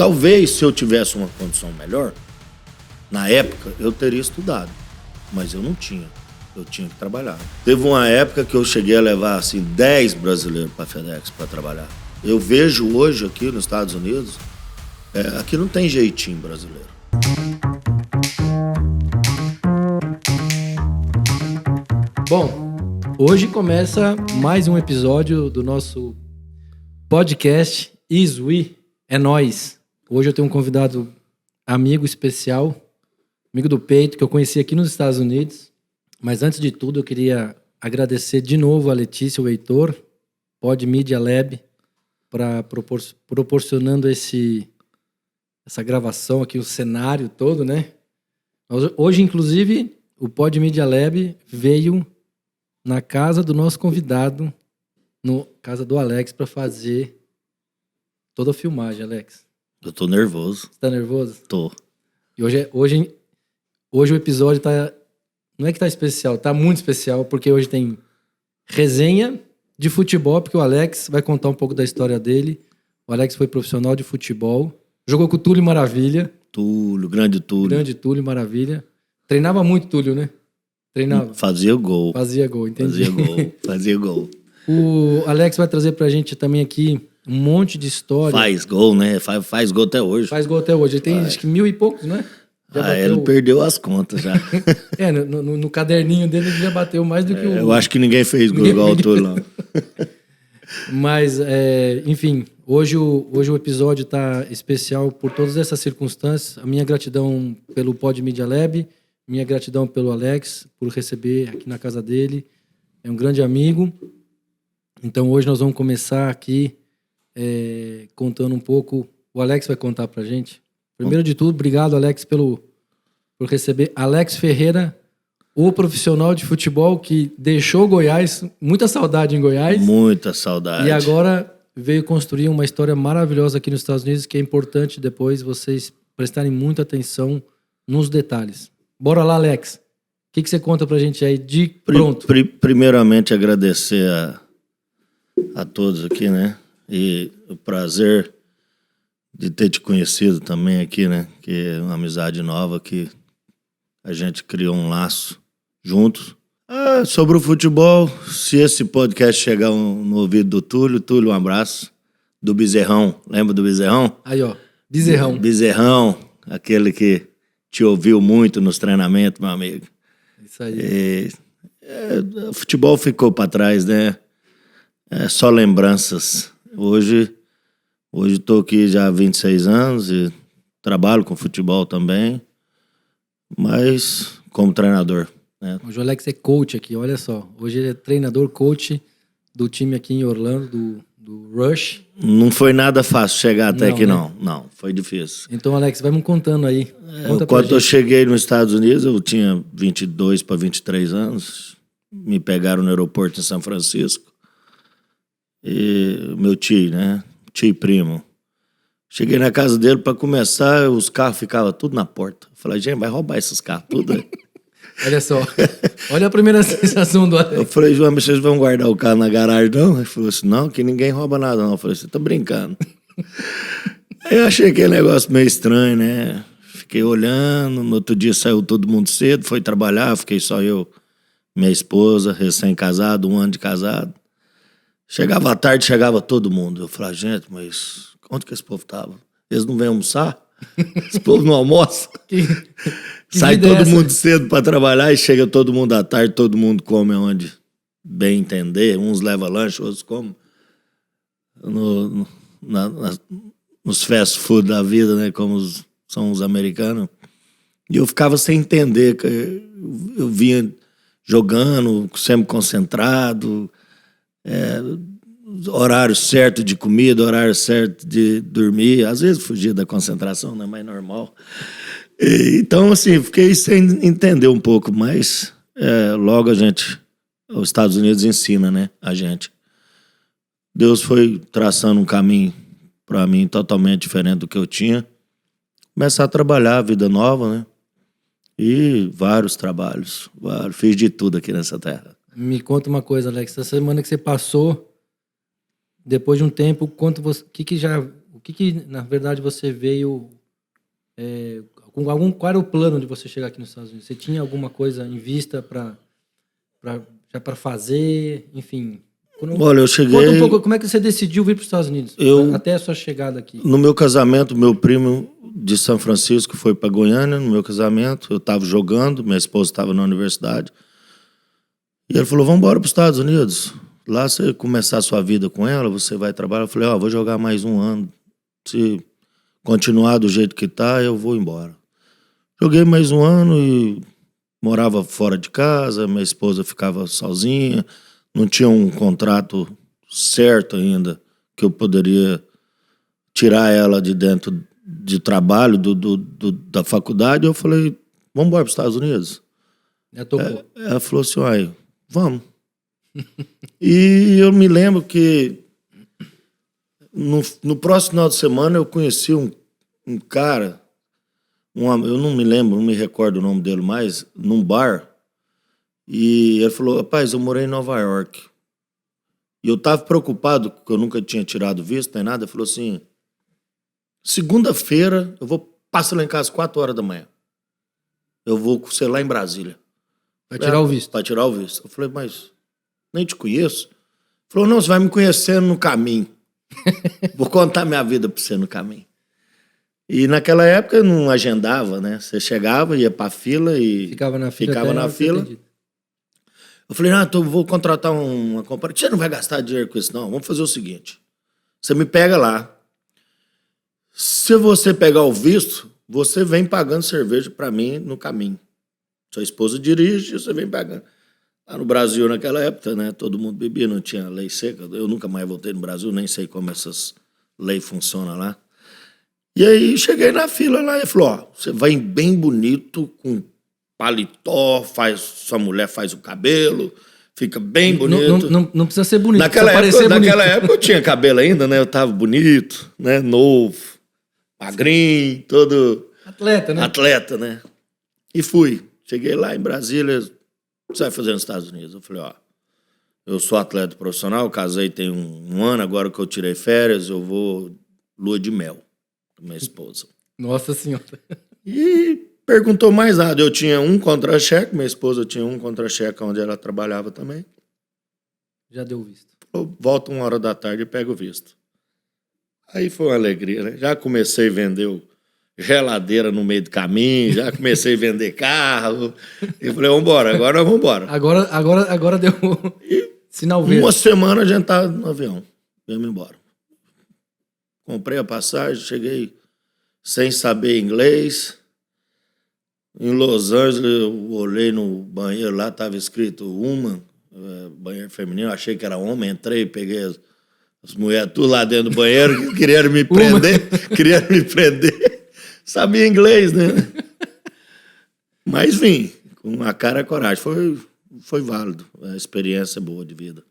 Talvez, se eu tivesse uma condição melhor, na época, eu teria estudado. Mas eu não tinha. Eu tinha que trabalhar. Teve uma época que eu cheguei a levar, assim, 10 brasileiros para a FedEx para trabalhar. Eu vejo hoje aqui nos Estados Unidos, aqui não tem jeitinho brasileiro. Bom, hoje começa mais um episódio do nosso podcast Is We, é nóis. Hoje eu tenho um convidado amigo especial, amigo do peito, que eu conheci aqui nos Estados Unidos. Mas antes de tudo, eu queria agradecer de novo a Letícia e o Heitor, Pod Media Lab, para proporcionando essa gravação aqui, o cenário todo, né? Hoje, inclusive, o Pod Media Lab veio na casa do nosso convidado, na casa do Alex, para fazer toda a filmagem, Alex. Eu tô nervoso. Você tá nervoso? Tô. E hoje o episódio tá... Não é que tá especial, tá muito especial, porque hoje tem resenha de futebol, porque o Alex vai contar um pouco da história dele. O Alex foi profissional de futebol, jogou com o Túlio Maravilha. Grande Túlio. Grande Túlio Maravilha. Treinava muito Túlio, né? Treinava. Fazia gol. Fazia gol, entendi. Fazia gol. O Alex vai trazer pra gente também aqui um monte de história. Faz gol, né? Faz gol até hoje. Faz gol até hoje. Ele tem acho que 1000 e poucos, né? Ele perdeu as contas já. No caderninho dele ele já bateu mais do que o... Eu acho que ninguém fez gol igual o Túlio, não. Mas, enfim, hoje o episódio tá especial por todas essas circunstâncias. A minha gratidão pelo Pod Media Lab, minha gratidão pelo Alex, por receber aqui na casa dele. É um grande amigo. Então, hoje nós vamos começar aqui contando um pouco... O Alex vai contar pra gente. Primeiro de tudo, obrigado, Alex, por receber. Alex Ferreira, o profissional de futebol que deixou Goiás, muita saudade em Goiás. Muita saudade. E agora veio construir uma história maravilhosa aqui nos Estados Unidos, que é importante depois vocês prestarem muita atenção nos detalhes. Bora lá, Alex. O que você conta pra gente aí de pronto? Primeiramente, agradecer a todos aqui, né? E o prazer de ter te conhecido também aqui, né? Que é uma amizade nova que a gente criou um laço juntos. Sobre o futebol, se esse podcast chegar no ouvido do Túlio, um abraço. Do Bezerrão, lembra do Bezerrão? Aí, ó, Bezerrão. Bezerrão, aquele que te ouviu muito nos treinamentos, meu amigo. Isso aí. O futebol ficou para trás, né? Só lembranças. Hoje estou aqui já há 26 anos e trabalho com futebol também, mas como treinador. Né? Hoje o Alex é coach aqui, olha só. Hoje ele é treinador, coach do time aqui em Orlando, do Rush. Não foi nada fácil chegar até aqui, né? Não, foi difícil. Então, Alex, vai me contando aí. Quando eu cheguei nos Estados Unidos, eu tinha 22 para 23 anos. Me pegaram no aeroporto em São Francisco. E meu tio, né? Tio e primo. Cheguei na casa dele para começar, os carros ficavam tudo na porta. Eu falei, gente, vai roubar esses carros tudo aí. Olha só, olha a primeira sensação do Alex. Eu falei, João, mas vocês vão guardar o carro na garagem, não? Ele falou assim, não, que ninguém rouba nada, não. Eu falei, você tá brincando. Aí eu achei aquele negócio meio estranho, né? Fiquei olhando, no outro dia saiu todo mundo cedo, foi trabalhar, fiquei só eu, minha esposa, recém-casado, 1 ano de casado. Chegava à tarde, chegava todo mundo. Eu falei, gente, mas onde que esse povo tava? Eles não vêm almoçar? Esse povo não almoça? Que sai todo mundo cedo para trabalhar e chega todo mundo à tarde, todo mundo come onde bem entender. Uns levam lanche, outros comem nos fast food da vida, né? Como são os americanos. E eu ficava sem entender. Eu vinha jogando, sempre concentrado, horário certo de comida, horário certo de dormir. Às vezes fugia da concentração, não é mais normal. Então, assim, fiquei sem entender um pouco, mas logo os Estados Unidos ensina, né, a gente. Deus foi traçando um caminho para mim totalmente diferente do que eu tinha. Começar a trabalhar, a vida nova, né? E vários trabalhos. Fiz de tudo aqui nessa terra. Me conta uma coisa, Alex. Essa semana que você passou, depois de um tempo, na verdade, você veio... qual era o plano de você chegar aqui nos Estados Unidos? Você tinha alguma coisa em vista já para fazer? Enfim... Olha, eu cheguei... Conta um pouco, como é que você decidiu vir para os Estados Unidos? Até a sua chegada aqui. No meu casamento, meu primo de São Francisco foi para Goiânia, no meu casamento. Eu estava jogando, minha esposa estava na universidade. E ele falou, vamos embora para os Estados Unidos. Lá você começar a sua vida com ela, você vai trabalhar. Eu falei, vou jogar mais um ano. Se continuar do jeito que tá, eu vou embora. Joguei mais um ano e morava fora de casa, minha esposa ficava sozinha. Não tinha um contrato certo ainda que eu poderia tirar ela de dentro de trabalho da faculdade. Eu falei, vamos embora para os Estados Unidos? Ela falou assim, vamos. E eu me lembro que no próximo final de semana eu conheci um cara, eu não me lembro, não me recordo o nome dele mais, num bar. E ele falou, rapaz, eu morei em Nova York. E eu tava preocupado, porque eu nunca tinha tirado visto, nem nada. Ele falou assim, segunda-feira eu vou passar lá em casa às 4 horas da manhã. Eu vou, sei lá, em Brasília. Vai tirar o visto? Vai tirar o visto. Eu falei, mas nem te conheço. Ele falou, não, você vai me conhecendo no caminho. Vou contar minha vida pra você no caminho. E naquela época eu não agendava, né? Você chegava, ia pra fila e... Ficava na fila. Eu falei, então vou contratar uma companhia. Você não vai gastar dinheiro com isso, não. Vamos fazer o seguinte. Você me pega lá. Se você pegar o visto, você vem pagando cerveja pra mim no caminho. Sua esposa dirige e você vem pagando. Lá no Brasil, naquela época, né? Todo mundo bebia, não tinha lei seca. Eu nunca mais voltei no Brasil, nem sei como essas leis funcionam lá. E aí cheguei na fila lá e falou, você vai bem bonito, com paletó, sua mulher faz o cabelo, fica bem bonito. Não precisa ser bonito, naquela época eu tinha cabelo ainda, né? Eu tava bonito, né? Novo, magrinho, todo... Atleta, né? E fui. Cheguei lá em Brasília, o que você vai fazer nos Estados Unidos? Eu falei, eu sou atleta profissional, casei tem um ano, agora que eu tirei férias, eu vou lua de mel com minha esposa. Nossa Senhora. E perguntou mais nada. Eu tinha um contra-cheque, minha esposa tinha um contra-cheque onde ela trabalhava também. Já deu o visto. Eu volto 1 hora da tarde e pego o visto. Aí foi uma alegria, né? Já comecei a vender geladeira no meio do caminho, já comecei a vender carro. E falei, vambora, agora vamos embora. Agora deu sinal verde. Uma semana a gente tava no avião. Viemos embora. Comprei a passagem, cheguei sem saber inglês. Em Los Angeles, eu olhei no banheiro lá, estava escrito woman, banheiro feminino, achei que era homem, entrei, peguei as mulheres tudo lá dentro do banheiro, queriam me prender. Sabia inglês, né? Mas vim, com a cara e a coragem. Foi válido, a experiência boa de vida.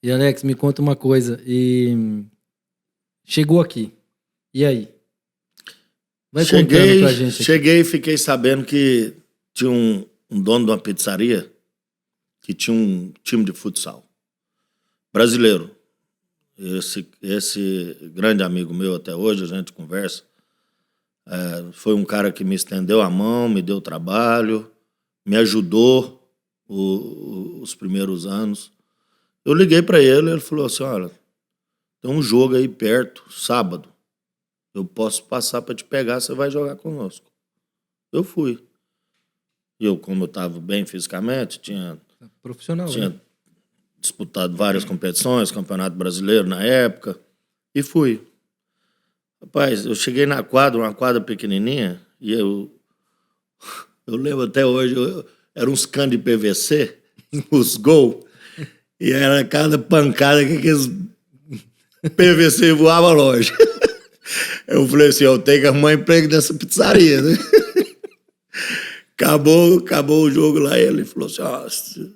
E Alex, me conta uma coisa, chegou aqui, e aí? Vai contando pra gente aqui. Cheguei e fiquei sabendo que tinha um dono de uma pizzaria que tinha um time de futsal brasileiro. Esse grande amigo meu até hoje, a gente conversa, foi um cara que me estendeu a mão, me deu trabalho, me ajudou os primeiros anos. Eu liguei para ele falou assim, olha, tem um jogo aí perto, sábado. Eu posso passar para te pegar, você vai jogar conosco. Eu fui. Eu, como eu estava bem fisicamente, tinha disputado várias competições, Campeonato Brasileiro na época, e fui. Rapaz, eu cheguei na quadra, uma quadra pequenininha, e eu lembro até hoje, eram uns canos de PVC, os gols, e era cada pancada que aqueles PVC voava longe. Eu falei assim, eu tenho que arrumar emprego nessa pizzaria, né? Acabou o jogo lá, ele falou assim,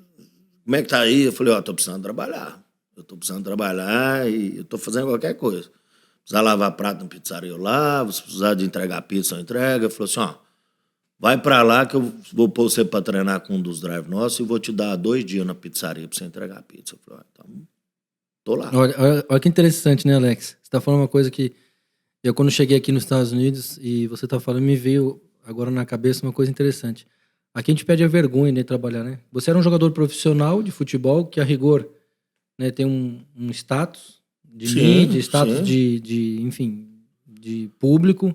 como é que tá aí? Eu falei, tô precisando trabalhar. Eu tô precisando trabalhar e eu tô fazendo qualquer coisa. Precisar lavar prato na pizzaria, eu lavo. Se precisar de entregar pizza, eu entrego. Ele falou assim, vai pra lá que eu vou pôr você pra treinar com um dos drive nossos e vou te dar 2 dias na pizzaria pra você entregar pizza. Eu falei, então, tô lá. Olha que interessante, né, Alex? Você tá falando uma coisa que Eu, quando cheguei aqui nos Estados Unidos e você tá falando, me veio agora na cabeça uma coisa interessante. Aqui a gente perde a vergonha de trabalhar, né? Você era um jogador profissional de futebol que, a rigor, né, tem um status de mídia, status enfim, de público.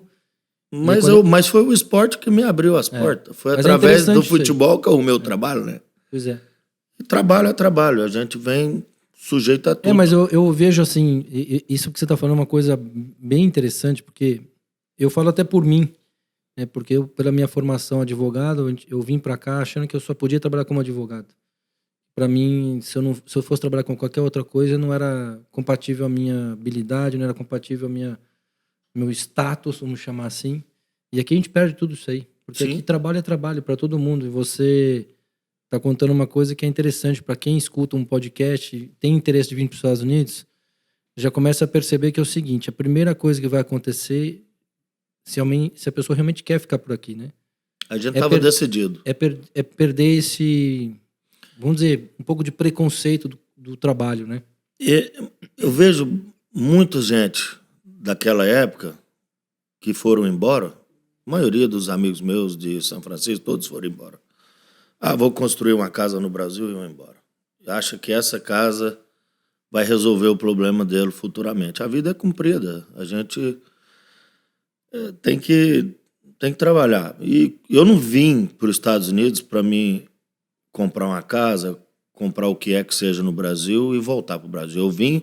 Mas foi o esporte que me abriu as portas. Foi através do futebol que eu arrumei o trabalho, né? Pois é. E trabalho é trabalho. A gente vem sujeito a tudo. Mas eu vejo assim, isso que você tá falando é uma coisa bem interessante, porque eu falo até por mim, né? Porque eu, pela minha formação advogado, eu vim para cá achando que eu só podia trabalhar como advogado. Para mim, se eu fosse trabalhar com qualquer outra coisa, não era compatível à minha habilidade, não era compatível ao meu status, vamos chamar assim. E aqui a gente perde tudo isso aí. Porque aqui trabalho é trabalho para todo mundo. E você tá contando uma coisa que é interessante para quem escuta um podcast, tem interesse de vir para os Estados Unidos, já começa a perceber que é o seguinte: a primeira coisa que vai acontecer, se a pessoa realmente quer ficar por aqui, né? A gente estava decidido. É perder esse, vamos dizer, um pouco de preconceito do trabalho, né? E eu vejo muita gente daquela época que foram embora. A maioria dos amigos meus de São Francisco, todos foram embora. Vou construir uma casa no Brasil e vou embora. Acha que essa casa vai resolver o problema dele futuramente. A vida é comprida. A gente tem que trabalhar. E eu não vim para os Estados Unidos para mim comprar uma casa, comprar o que é que seja no Brasil e voltar para o Brasil. Eu vim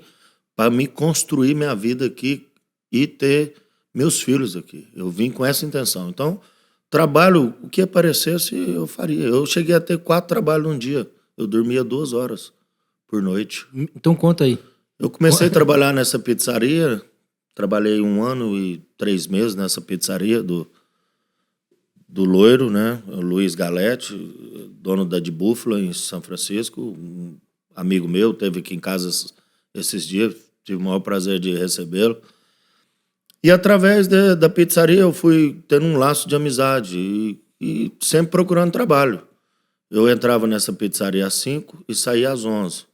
para me construir minha vida aqui e ter meus filhos aqui. Eu vim com essa intenção. Então, trabalho, o que aparecesse, eu faria. Eu cheguei a ter 4 trabalhos num dia. Eu dormia 2 horas por noite. Então, conta aí. Eu comecei a trabalhar nessa pizzaria. Trabalhei 1 ano e 3 meses nessa pizzaria do Loiro, né? O Luiz Galete, dono da de Buffalo, em São Francisco. Um amigo meu, teve aqui em casa esses dias. Tive o maior prazer de recebê-lo. E através da pizzaria eu fui tendo um laço de amizade e sempre procurando trabalho. Eu entrava nessa pizzaria às 5 e saía às 11.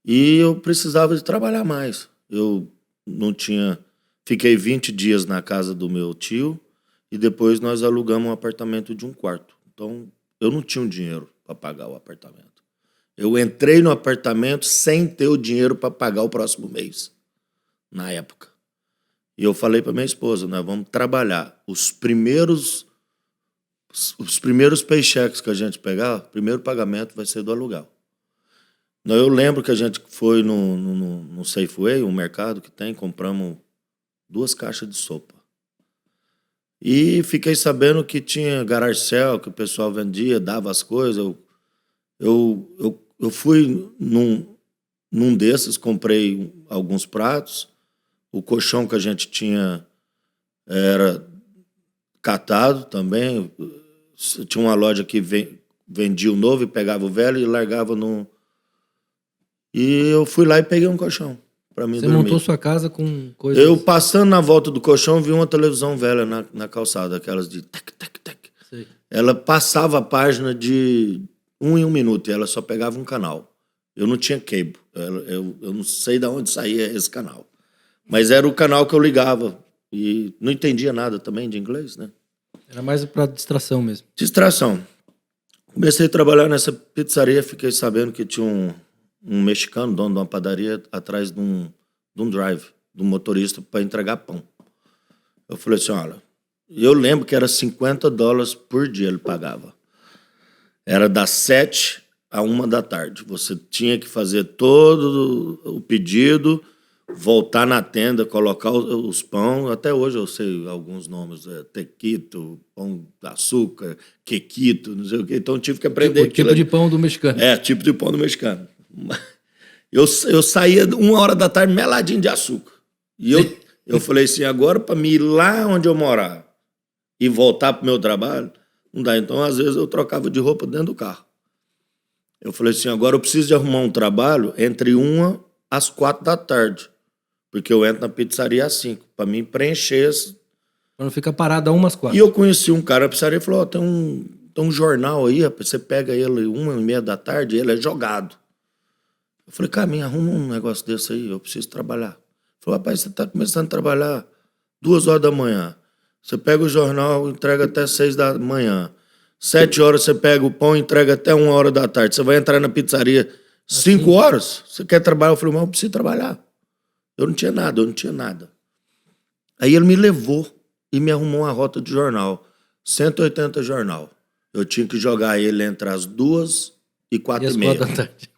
E eu precisava de trabalhar mais. Eu não tinha... Fiquei 20 dias na casa do meu tio e depois nós alugamos um apartamento de 1 quarto. Então, eu não tinha o dinheiro para pagar o apartamento. Eu entrei no apartamento sem ter o dinheiro para pagar o próximo mês, na época. E eu falei para minha esposa, nós vamos trabalhar. Os primeiros paychecks que a gente pegar, o primeiro pagamento vai ser do aluguel. Eu lembro que a gente foi no Safeway, um mercado que tem, compramos 2 caixas de sopa. E fiquei sabendo que tinha garage sale, que o pessoal vendia, dava as coisas. Eu fui num desses, comprei alguns pratos. O colchão que a gente tinha era catado também. Tinha uma loja que vendia o novo e pegava o velho e largava no... E eu fui lá e peguei um colchão para mim dormir. Você montou sua casa com coisas... Eu, passando na volta do colchão, vi uma televisão velha na calçada, aquelas de tec, tec, tec. Sei. Ela passava a página de 1 em 1 minuto e ela só pegava um canal. Eu não tinha cable. Eu não sei de onde saía esse canal. Mas era o canal que eu ligava. E não entendia nada também de inglês, né? Era mais para distração mesmo. Distração. Comecei a trabalhar nessa pizzaria, fiquei sabendo que tinha um mexicano, dono de uma padaria, atrás de um drive, de um motorista para entregar pão. Eu falei assim, olha, eu lembro que era $50 por dia ele pagava. Era das 7 à 1 da tarde. Você tinha que fazer todo o pedido, voltar na tenda, colocar os pão. Até hoje eu sei alguns nomes, tequito, pão de açúcar, quequito, não sei o quê. Então eu tive que aprender o tipo de pão do mexicano. Tipo de pão do mexicano. Eu saía 1 da tarde meladinho de açúcar. E eu falei assim, agora para mim ir lá onde eu morar e voltar pro meu trabalho, não dá. Então às vezes eu trocava de roupa dentro do carro. Eu falei assim, agora eu preciso de arrumar um trabalho entre 1 às 4 da tarde. Porque eu entro na pizzaria às 5, para mim preencher esse... Para não ficar parado a 1 às 4. E eu conheci um cara na pizzaria e falou, tem um jornal aí, você pega ele 1h30 da tarde, ele é jogado. Eu falei, cara, me arruma um negócio desse aí, eu preciso trabalhar. Ele falou, rapaz, você tá começando a trabalhar 2 horas da manhã. Você pega o jornal, entrega até 6 da manhã. 7 horas você pega o pão, entrega até 1 hora da tarde. Você vai entrar na pizzaria 5 horas? Você quer trabalhar? Eu falei, mas eu preciso trabalhar. Eu não tinha nada. Aí ele me levou e me arrumou uma rota de jornal. 180 jornal. Eu tinha que jogar ele entre as 2 e 4h30. 4 da tarde.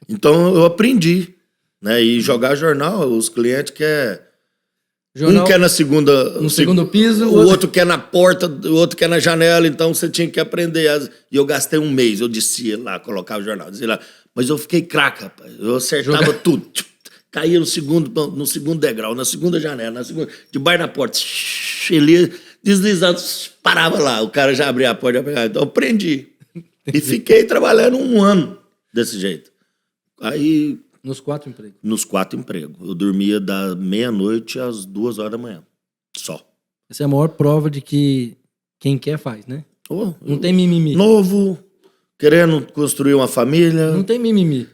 Então eu aprendi, né? E jogar jornal, os clientes querem... Jornal, um quer na segunda... no segundo piso. O outro quer na porta, o outro quer na janela. Então você tinha que aprender. E eu gastei 1 mês. Eu descia lá, colocava o jornal. Dizia lá. Mas eu fiquei craque, rapaz. Eu acertava tudo. Caía no segundo degrau, na segunda janela, debaixo da porta. Ele ia deslizando, parava lá. O cara já abria a porta. Então eu aprendi. E fiquei trabalhando 1 ano desse jeito. Aí... Nos 4 empregos? Nos 4 empregos. Eu dormia da meia-noite às 2 horas da manhã. Só. Essa é a maior prova de que quem quer faz, né? Não tem mimimi. Novo, querendo construir uma família. Não tem mimimi.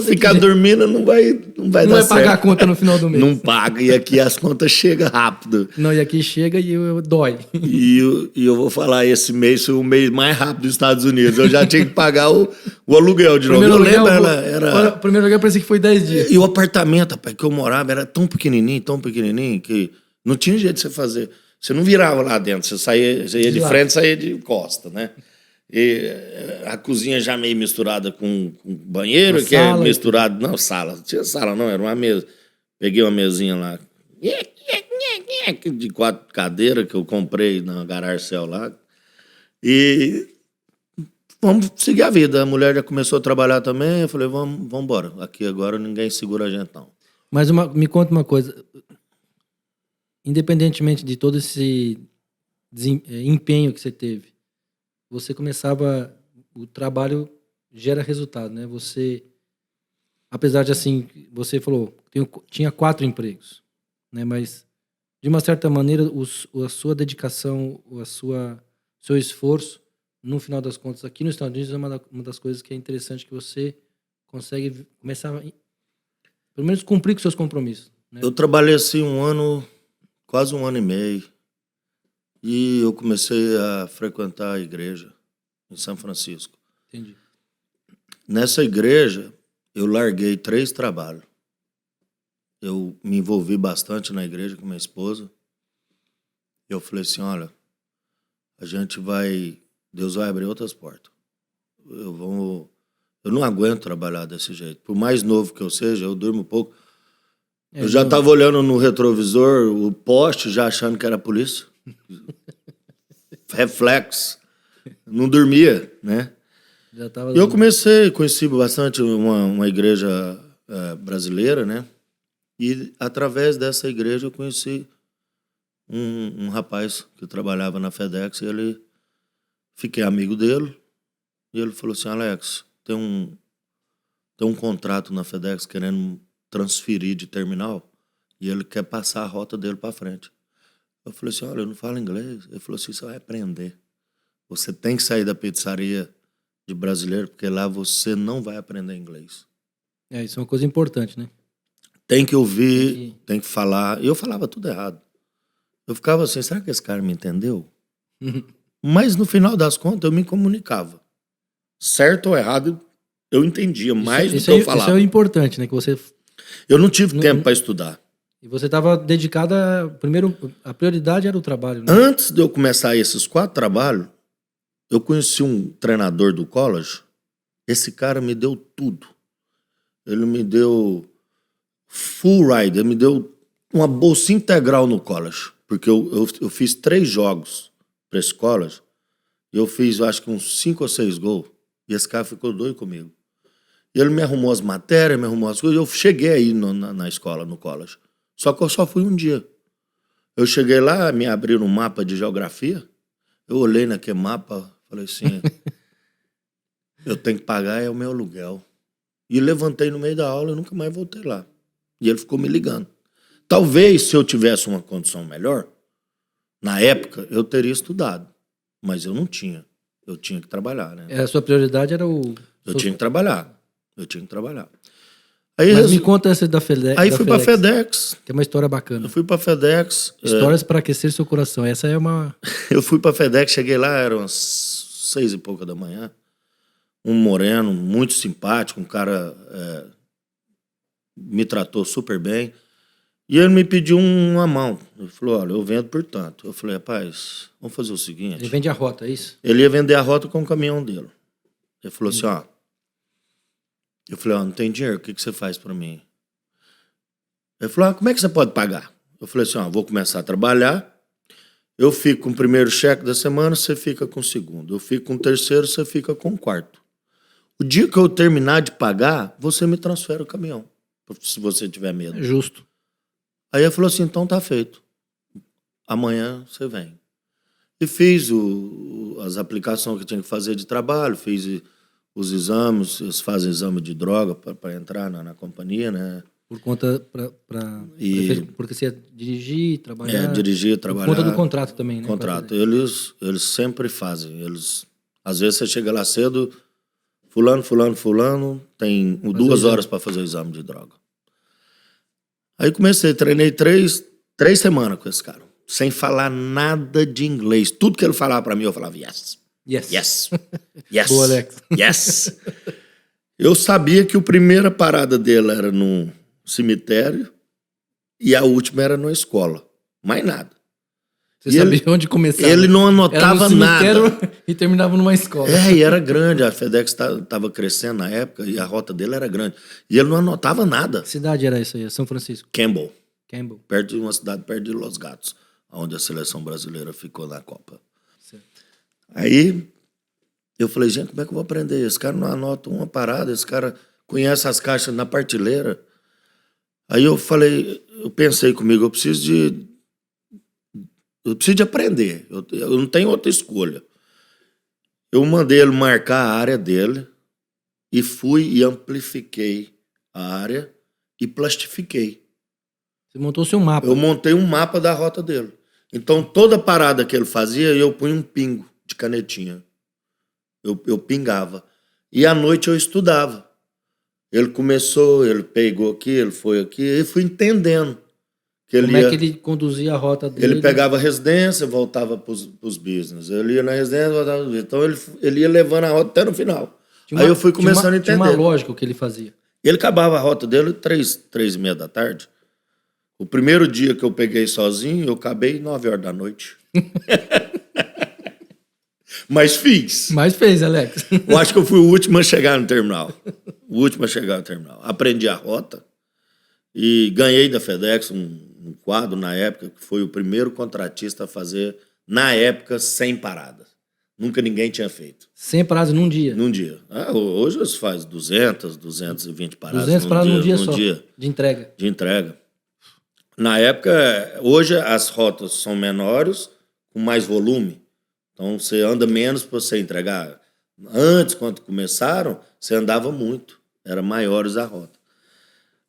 Ficar dormindo não vai dar certo. Não vai pagar a conta no final do mês. Não paga, e aqui as contas chegam rápido. Não, e aqui chega e dói. E eu vou falar, esse mês foi o mês mais rápido dos Estados Unidos. Eu já tinha que pagar o aluguel de novo. Eu lembro, O primeiro aluguel parecia que foi 10 dias. E o apartamento, rapaz, que eu morava era tão pequenininho, que não tinha jeito de você fazer. Você não virava lá dentro, você ia de frente, saía de costa, né? E a cozinha já meio misturada com banheiro, que é misturado... Não, sala. Não tinha sala, não. Era uma mesa. Peguei uma mesinha lá de 4 cadeiras que eu comprei na Gararcel lá. E vamos seguir a vida. A mulher já começou a trabalhar também. Eu falei, vamos embora. Aqui agora ninguém segura a gente, não. Mas me conta uma coisa. Independentemente de todo esse empenho que você teve, você começava... O trabalho gera resultado, né? Você... Apesar de, assim, você falou, tinha 4 empregos, né? Mas, de uma certa maneira, a sua dedicação, seu esforço, no final das contas, aqui nos Estados Unidos, é uma das coisas que é interessante, que você consegue começar a, pelo menos, cumprir com seus compromissos, né? Eu trabalhei assim quase 1 ano e meio, e eu comecei a frequentar a igreja em São Francisco. Entendi. Nessa igreja, eu larguei 3 trabalhos. Eu me envolvi bastante na igreja com minha esposa. Eu falei assim, olha, Deus vai abrir outras portas. Eu não aguento trabalhar desse jeito. Por mais novo que eu seja, eu durmo pouco. Eu já estava olhando no retrovisor, o poste, já achando que era a polícia. Reflexo. Não dormia, né? Eu conheci bastante uma igreja brasileira, né? E através dessa igreja eu conheci um rapaz que trabalhava na FedEx, e fiquei amigo dele, e ele falou assim, Alex, tem um contrato na FedEx querendo transferir de terminal, e ele quer passar a rota dele para frente. Eu falei assim, olha, eu não falo inglês. Ele falou assim, você vai aprender. Você tem que sair da pizzaria de brasileiro, porque lá você não vai aprender inglês. Isso é uma coisa importante, né? Tem que ouvir, tem que falar. E eu falava tudo errado. Eu ficava assim, será que esse cara me entendeu? Mas no final das contas eu me comunicava. Certo ou errado, eu entendia mais do que eu falava. Isso é o importante, né? Que você... Eu não tive tempo para estudar. E você estava dedicada... Primeiro, a prioridade era o trabalho, né? Antes de eu começar esses 4 trabalhos, eu conheci um treinador do college. Esse cara me deu tudo. Ele me deu full ride. Ele me deu uma bolsa integral no college. Porque eu fiz 3 jogos para esse college. E eu fiz, acho que uns 5 ou 6 gols. E esse cara ficou doido comigo. E ele me arrumou as matérias, me arrumou as coisas. Eu cheguei aí na escola, no college. Só que eu só fui um dia. Eu cheguei lá, me abriram um mapa de geografia. Eu olhei naquele mapa, falei assim, eu tenho que pagar, é o meu aluguel. E levantei no meio da aula e nunca mais voltei lá. E ele ficou me ligando. Talvez, se eu tivesse uma condição melhor, na época, eu teria estudado. Mas eu não tinha. Eu tinha que trabalhar, né? A sua prioridade era o... Eu tinha que trabalhar. Aí, Mas me conta essa da FedEx. Aí fui pra FedEx. Que é uma história bacana. Eu fui pra FedEx. Histórias para aquecer seu coração. Essa é uma... Eu fui pra FedEx, cheguei lá, eram umas 6 e pouca da manhã. Um moreno, muito simpático, um cara me tratou super bem. E ele me pediu uma mão. Ele falou, olha, eu vendo por tanto. Eu falei, rapaz, vamos fazer o seguinte. Ele vende a rota, é isso? Ele ia vender a rota com o caminhão dele. Ele falou assim, ó. Eu falei, ó, não tem dinheiro, o que você faz pra mim? Ele falou, como é que você pode pagar? Eu falei assim, ó, vou começar a trabalhar, eu fico com o primeiro cheque da semana, você fica com o segundo. Eu fico com o terceiro, você fica com o quarto. O dia que eu terminar de pagar, você me transfere o caminhão, se você tiver medo. É justo. Aí ele falou assim, então tá feito. Amanhã você vem. E fiz as aplicações que tinha que fazer de trabalho, fiz os exames, eles fazem exame de droga para entrar na companhia, né? Por conta, porque você ia dirigir, trabalhar... dirigir, trabalhar. Por conta do contrato também, né? Contrato. Eles sempre fazem. Às vezes você chega lá cedo, fulano, tem 2 horas para fazer o exame de droga. Aí treinei 3 semanas com esse cara, sem falar nada de inglês. Tudo que ele falava para mim, eu falava yes. Yes. Yes. Boa, Alex. Yes. Eu sabia que a primeira parada dele era no cemitério e a última era na escola. Mais nada. Você sabia onde começar? Ele não anotava nada. E terminava numa escola. E era grande. A FedEx estava crescendo na época e a rota dele era grande. E ele não anotava nada. Que cidade era isso aí? São Francisco? Campbell. Perto de uma cidade perto de Los Gatos, onde a seleção brasileira ficou na Copa. Certo. Aí eu falei, gente, como é que eu vou aprender? Esse cara não anota uma parada, esse cara conhece as caixas na partilheira. Aí eu pensei comigo, eu preciso de aprender, eu não tenho outra escolha. Eu mandei ele marcar a área dele e fui e amplifiquei a área e plastifiquei. Você montou seu mapa? Eu montei um mapa da rota dele. Então, toda parada que ele fazia, eu punha um pingo de canetinha. Eu pingava. E à noite eu estudava. Ele começou, ele pegou aqui, ele foi aqui, e fui entendendo. Como é que ele conduzia a rota dele? Ele pegava a residência, voltava para os business. Ele ia na residência, voltava para os business. Então ele ia levando a rota até no final. Aí eu fui começando a entender. Tinha uma lógica o que ele fazia. Ele acabava a rota dele 3h30 da tarde. O primeiro dia que eu peguei sozinho, eu acabei 9 horas da noite. Mas fiz. Mas fez, Alex. Eu acho que eu fui o último a chegar no terminal. Aprendi a rota e ganhei da FedEx um quadro na época, que foi o primeiro contratista a fazer, na época, 100 paradas. Nunca ninguém tinha feito. 100 paradas num dia? Num dia. Hoje você faz 220 paradas 200 paradas num dia só? Dia. De entrega? De entrega. Na época, hoje as rotas são menores, com mais volume. Então, você anda menos para você entregar. Antes, quando começaram, você andava muito. Era maiores a rota.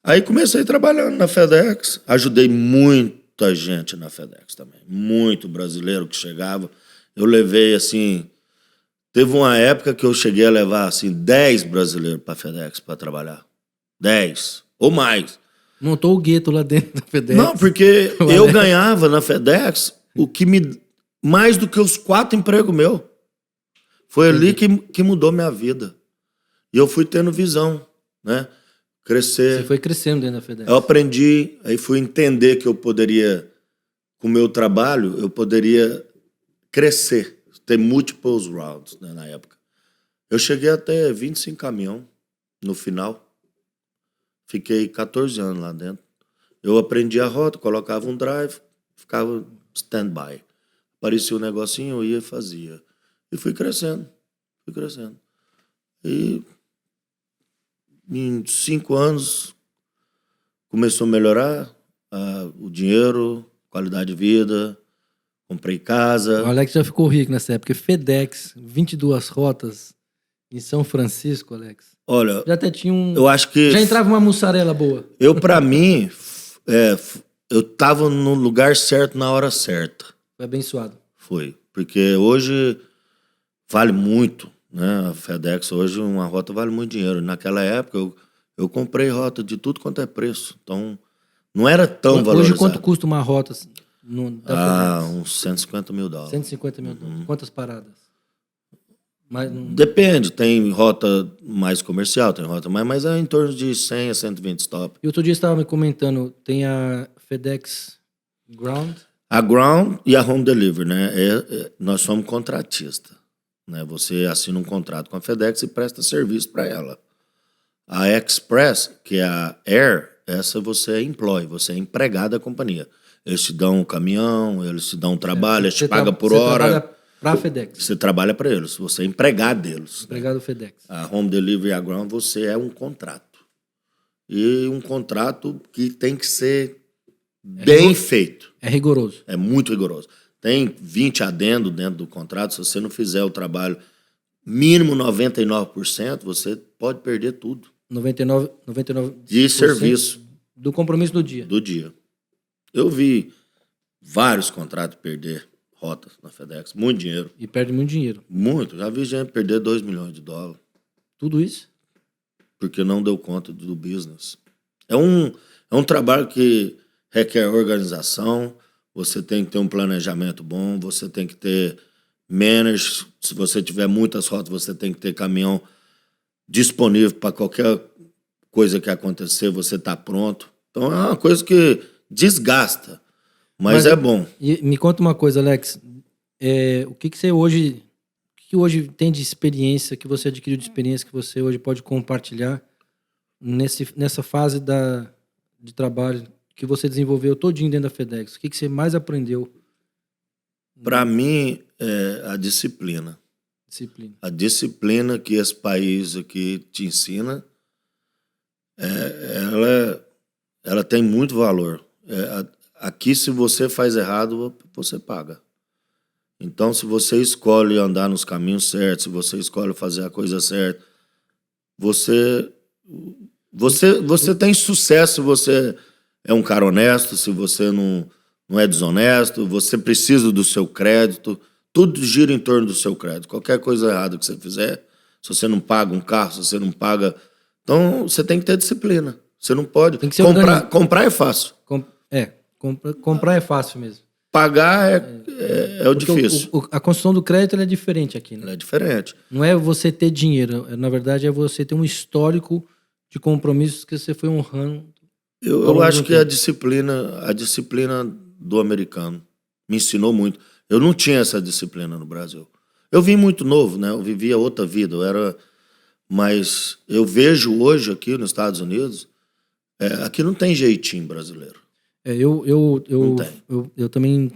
Aí comecei trabalhando na FedEx. Ajudei muita gente na FedEx também. Muito brasileiro que chegava. Eu levei, assim... Teve uma época que eu cheguei a levar, assim, 10 brasileiros para a FedEx para trabalhar. 10 ou mais. Montou o gueto lá dentro da FedEx. Não, porque eu ganhava na FedEx mais do que os 4 empregos meus. Foi ali que mudou minha vida. E eu fui tendo visão, né? Crescer. Você foi crescendo dentro da FedEx. Eu aprendi, aí fui entender que eu poderia, com o meu trabalho, eu poderia crescer, ter multiples routes, né, na época. Eu cheguei até 25 caminhão no final. Fiquei 14 anos lá dentro. Eu aprendi a rota, colocava um drive, ficava stand-by. Aparecia um negocinho, eu ia e fazia. E fui crescendo. E em 5 anos começou a melhorar o dinheiro, qualidade de vida, comprei casa. O Alex já ficou rico nessa época. FedEx, 22 rotas em São Francisco, Alex. Olha, já até tinha eu acho que já entrava uma mussarela boa. Pra mim, eu tava no lugar certo na hora certa. Foi abençoado. Foi, porque hoje vale muito, né? A FedEx hoje, uma rota vale muito dinheiro. Naquela época, eu Eu comprei rota de tudo quanto é preço. Então, não era tão valorizado. Hoje, quanto custa uma rota da FedEx? Uns $150 mil. 150 mil dólares. Quantas paradas? Depende. Tem rota mais comercial, tem rota mais... Mas é em torno de 100 a 120 stop. E outro dia você estava me comentando, tem a FedEx Ground... A Ground e a Home Delivery, né? Nós somos contratistas. Né? Você assina um contrato com a FedEx e presta serviço para ela. A Express, que é a Air, essa você é employee, você é empregado da companhia. Eles te dão um caminhão, eles te dão um trabalho, eles te pagam por hora. Você trabalha para a FedEx. Você trabalha para eles, você é empregado deles. Empregado do FedEx. A Home Delivery e a Ground, você é um contrato. E um contrato que tem que ser bem feito. É rigoroso. É muito rigoroso. Tem 20 adendos dentro do contrato. Se você não fizer o trabalho mínimo 99%, você pode perder tudo. 99 de serviço. Do compromisso do dia. Do dia. Eu vi vários contratos perder rotas na FedEx. Muito dinheiro. E perde muito dinheiro. Muito. Já vi gente perder $2 milhões. Tudo isso? Porque não deu conta do business. É um trabalho que requer organização, você tem que ter um planejamento bom, você tem que ter managers, se você tiver muitas rotas, você tem que ter caminhão disponível para qualquer coisa que acontecer, você está pronto. Então é uma coisa que desgasta, mas é bom. E me conta uma coisa, Alex, o que você hoje... O que hoje tem de experiência, que você adquiriu de experiência, que você hoje pode compartilhar nessa fase de trabalho que você desenvolveu todinho dentro da FedEx? O que você mais aprendeu? Para mim, é a disciplina. A disciplina que esse país aqui te ensina, ela tem muito valor. Aqui, se você faz errado, você paga. Então, se você escolhe andar nos caminhos certos, se você escolhe fazer a coisa certa, você tem sucesso se você é um cara honesto, se você não é desonesto, você precisa do seu crédito, tudo gira em torno do seu crédito. Qualquer coisa errada que você fizer, se você não paga um carro, se você não paga... Então, você tem que ter disciplina. Você não pode... Comprar é fácil. Comprar é fácil mesmo. Pagar é o difícil. A construção do crédito ela é diferente aqui, né? Ela é diferente. Não é você ter dinheiro, na verdade é você ter um histórico de compromissos que você foi honrando. Eu acho que a disciplina do americano me ensinou muito. Eu não tinha essa disciplina no Brasil. Eu vim muito novo, né? Eu vivia outra vida. Mas eu vejo hoje aqui nos Estados Unidos, aqui não tem jeitinho brasileiro. Eu também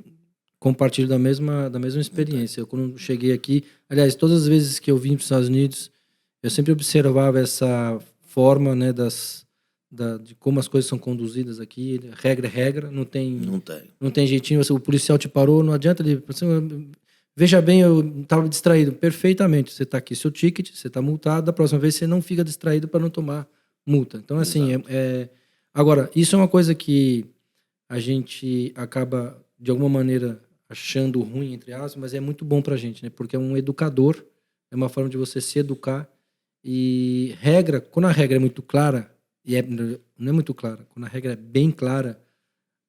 compartilho da mesma experiência. Eu, quando cheguei aqui, aliás, todas as vezes que eu vim para os Estados Unidos, eu sempre observava essa forma, né, de como as coisas são conduzidas aqui. Regra é regra, não tem jeitinho. O policial te parou, não adianta ele... Veja bem, eu estava distraído. Perfeitamente, você está aqui, seu ticket, você está multado, da próxima vez você não fica distraído para não tomar multa. Então, assim, agora, isso é uma coisa que a gente acaba, de alguma maneira, achando ruim, entre aspas, mas é muito bom pra gente, né? Porque é um educador, é uma forma de você se educar. E quando a regra é muito clara, não é muito clara, quando a regra é bem clara,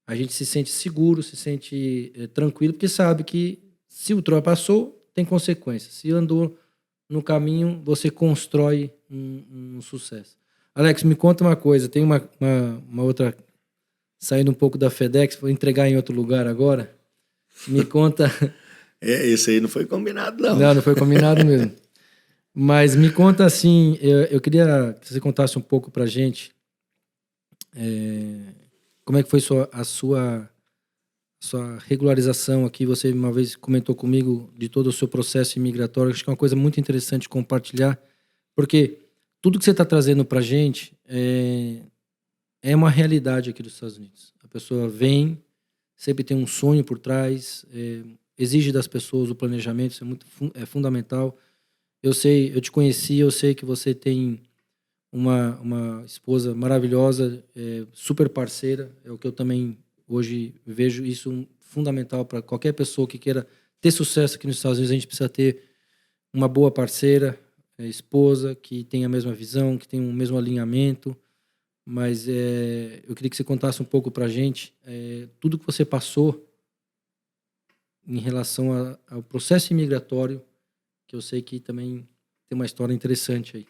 a gente se sente seguro, se sente tranquilo, porque sabe que se ultrapassou, tem consequências. Se andou no caminho, você constrói um sucesso. Alex, me conta uma coisa, tem uma outra... Saindo um pouco da FedEx, vou entregar em outro lugar agora. Me conta... Esse aí não foi combinado, não. Não foi combinado mesmo. Mas me conta assim, eu queria que você contasse um pouco pra gente como é que foi a sua regularização aqui. Você uma vez comentou comigo de todo o seu processo imigratório. Acho que é uma coisa muito interessante compartilhar, porque tudo que você está trazendo pra gente é uma realidade aqui dos Estados Unidos. A pessoa vem, sempre tem um sonho por trás, exige das pessoas o planejamento, isso é fundamental. Eu te conheci, eu sei que você tem uma esposa maravilhosa, super parceira, é o que eu também hoje vejo isso fundamental para qualquer pessoa que queira ter sucesso aqui nos Estados Unidos. A gente precisa ter uma boa parceira, esposa, que tem a mesma visão, que tem o mesmo alinhamento. Mas eu queria que você contasse um pouco pra gente tudo que você passou em relação ao processo imigratório, que eu sei que também tem uma história interessante aí.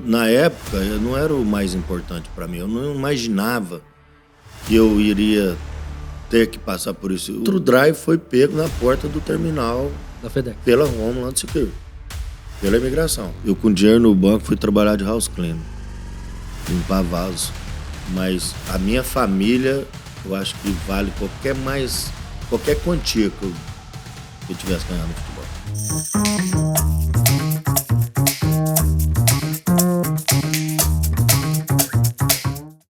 Na época, eu não era o mais importante para mim. Eu não imaginava que eu iria ter que passar por isso. O drive foi pego na porta do terminal Da FedEx. pela Homeland Security, pela imigração. Eu, com dinheiro no banco, fui trabalhar de house cleaner, limpar vaso. Mas a minha família, eu acho que vale qualquer quantia que eu tivesse ganhado no futebol.